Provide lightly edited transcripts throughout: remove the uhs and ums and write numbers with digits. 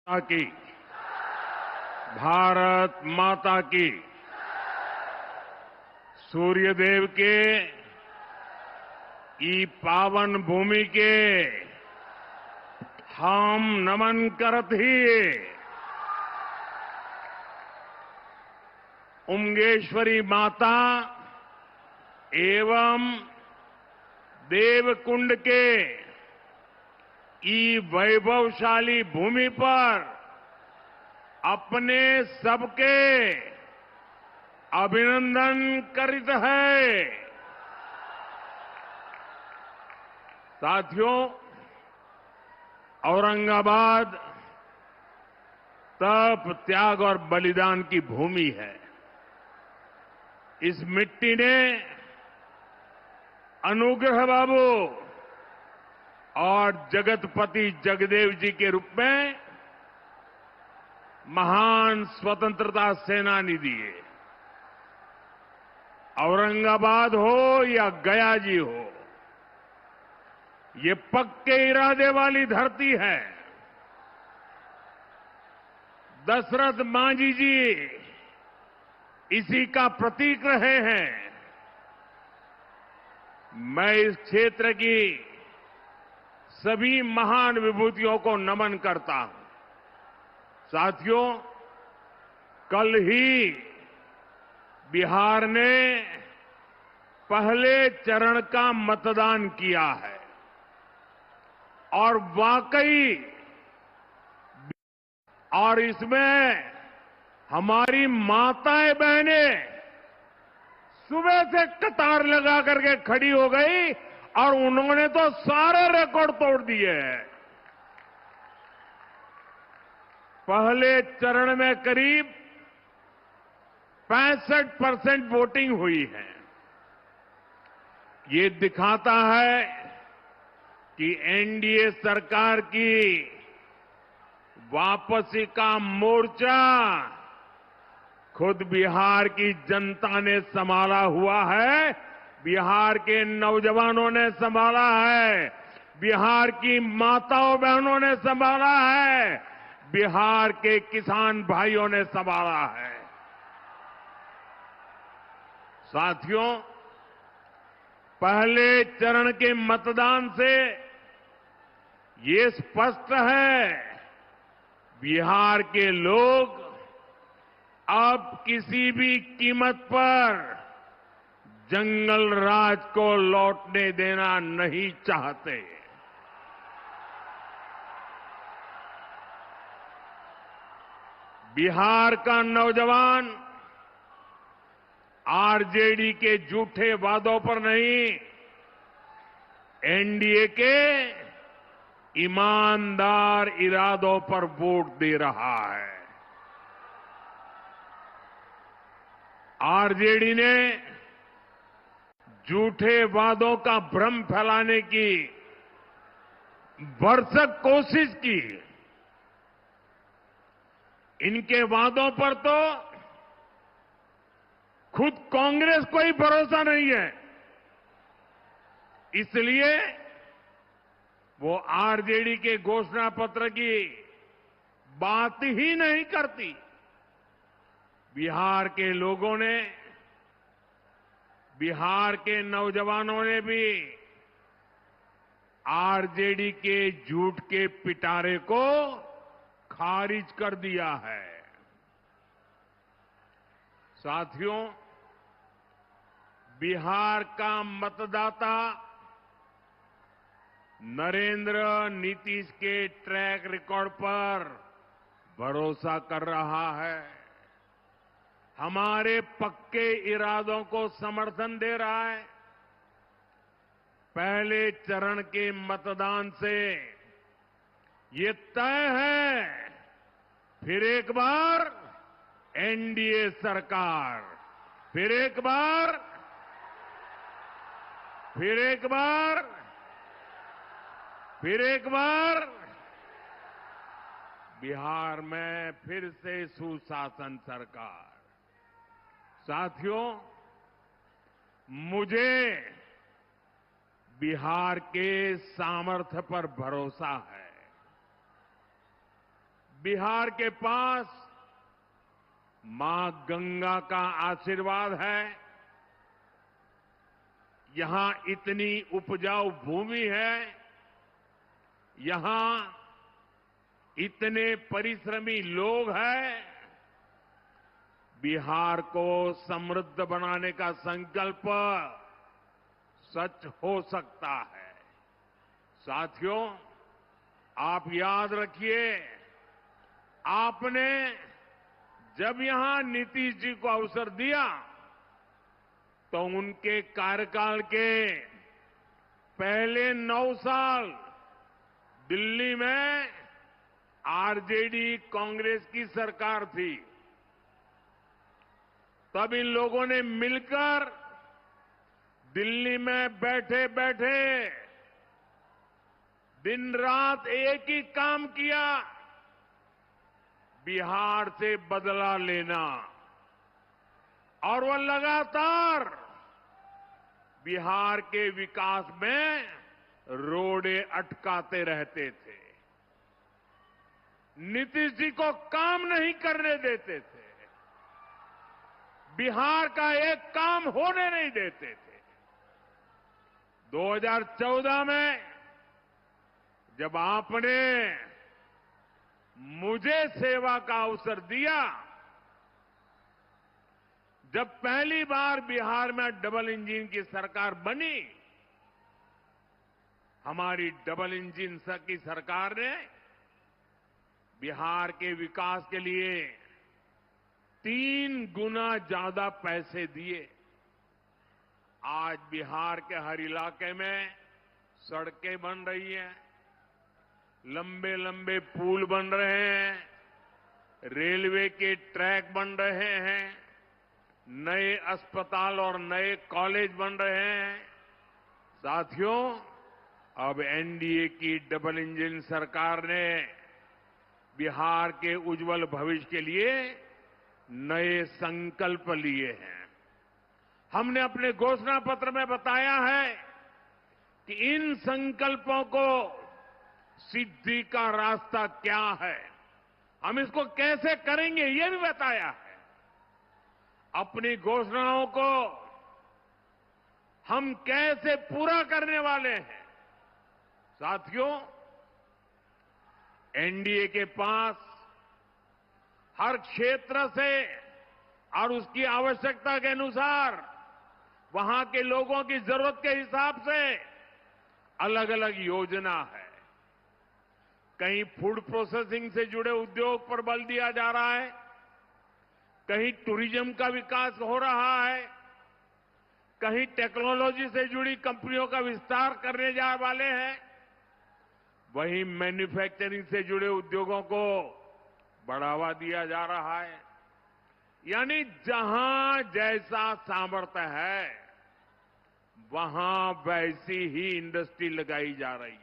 माता की, भारत माता की, सूर्यदेव के ई पावन भूमि के हम नमन करत ही उमगेश्वरी माता एवं देवकुंड के ई वैभवशाली भूमि पर अपने सबके अभिनंदन करित है। साथियों, औरंगाबाद तप, त्याग और बलिदान की भूमि है। इस मिट्टी ने अनुग्रह बाबू और जगतपति जगदेव जी के रूप में महान स्वतंत्रता सेनानी दिए। औरंगाबाद हो या गया जी हो, ये पक्के इरादे वाली धरती है। दशरथ मांझी जी इसी का प्रतीक रहे हैं। मैं इस क्षेत्र की सभी महान विभूतियों को नमन करता हूं। साथियों, कल ही बिहार ने पहले चरण का मतदान किया है और वाकई और इसमें हमारी माताएं बहनें सुबह से कतार लगा करके खड़ी हो गई और उन्होंने तो सारे रिकॉर्ड तोड़ दिए हैं। पहले चरण में करीब 65% वोटिंग हुई है। ये दिखाता है कि एनडीए सरकार की वापसी का मोर्चा खुद बिहार की जनता ने संभाला हुआ है, बिहार के नौजवानों ने संभाला है, बिहार की माताओं बहनों ने संभाला है, बिहार के किसान भाइयों ने संभाला है। साथियों, पहले चरण के मतदान से ये स्पष्ट है, बिहार के लोग अब किसी भी कीमत पर जंगल राज को लौटने देना नहीं चाहते। बिहार का नौजवान आरजेडी के झूठे वादों पर नहीं, एनडीए के ईमानदार इरादों पर वोट दे रहा है। आरजेडी ने झूठे वादों का भ्रम फैलाने की भरसक कोशिश की। इनके वादों पर तो खुद कांग्रेस को ही भरोसा नहीं है, इसलिए वो आरजेडी के घोषणा पत्र की बात ही नहीं करती। बिहार के लोगों ने, बिहार के नौजवानों ने भी आरजेडी के झूठ के पिटारे को खारिज कर दिया है। साथियों, बिहार का मतदाता नरेंद्र नीतीश के ट्रैक रिकॉर्ड पर भरोसा कर रहा है, हमारे पक्के इरादों को समर्थन दे रहा है। पहले चरण के मतदान से ये तय है, फिर एक बार एनडीए सरकार, फिर एक बार बिहार में फिर से सुशासन सरकार। साथियों, मुझे बिहार के सामर्थ्य पर भरोसा है। बिहार के पास मां गंगा का आशीर्वाद है। यहां इतनी उपजाऊ भूमि है, यहां इतने परिश्रमी लोग हैं। बिहार को समृद्ध बनाने का संकल्प सच हो सकता है। साथियों, आप याद रखिए, आपने जब यहां नीतीश जी को अवसर दिया तो उनके कार्यकाल के पहले 9 साल दिल्ली में आरजेडी कांग्रेस की सरकार थी। तब इन लोगों ने मिलकर दिल्ली में बैठे बैठे दिन रात एक ही काम किया, बिहार से बदला लेना। और वो लगातार बिहार के विकास में रोड़े अटकाते रहते थे, नीतीश जी को काम नहीं करने देते थे, बिहार का एक काम होने नहीं देते थे। 2014 में जब आपने मुझे सेवा का अवसर दिया, जब पहली बार बिहार में डबल इंजन की सरकार बनी, हमारी डबल इंजन की सरकार ने बिहार के विकास के लिए 3 गुना ज्यादा पैसे दिए। आज बिहार के हर इलाके में सड़कें बन रही हैं, लंबे लंबे पुल बन रहे हैं, रेलवे के ट्रैक बन रहे हैं, नए अस्पताल और नए कॉलेज बन रहे हैं। साथियों, अब एनडीए की डबल इंजन सरकार ने बिहार के उज्जवल भविष्य के लिए नए संकल्प लिए हैं। हमने अपने घोषणा पत्र में बताया है कि इन संकल्पों को सिद्धि का रास्ता क्या है, हम इसको कैसे करेंगे, ये भी बताया है। अपनी घोषणाओं को हम कैसे पूरा करने वाले हैं। साथियों, एनडीए के पास हर क्षेत्र से और उसकी आवश्यकता के अनुसार, वहां के लोगों की जरूरत के हिसाब से अलग अलग योजना है। कहीं फूड प्रोसेसिंग से जुड़े उद्योग पर बल दिया जा रहा है, कहीं टूरिज्म का विकास हो रहा है, कहीं टेक्नोलॉजी से जुड़ी कंपनियों का विस्तार करने जा वाले हैं, वहीं मैन्युफैक्चरिंग से जुड़े उद्योगों को बढ़ावा दिया जा रहा है। यानी जहां जैसा सामर्थ्य है, वहां वैसी ही इंडस्ट्री लगाई जा रही है।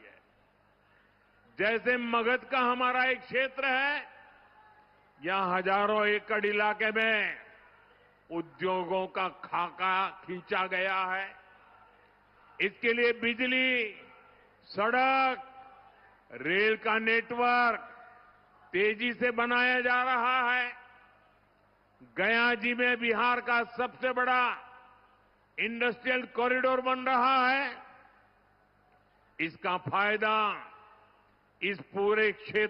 जैसे मगध का हमारा एक क्षेत्र है, यहां हजारों एकड़ इलाके में उद्योगों का खाका खींचा गया है। इसके लिए बिजली, सड़क, रेल का नेटवर्क तेजी से बनाया जा रहा है। गया जी में बिहार का सबसे बड़ा इंडस्ट्रियल कॉरिडोर बन रहा है। इसका फायदा इस पूरे क्षेत्र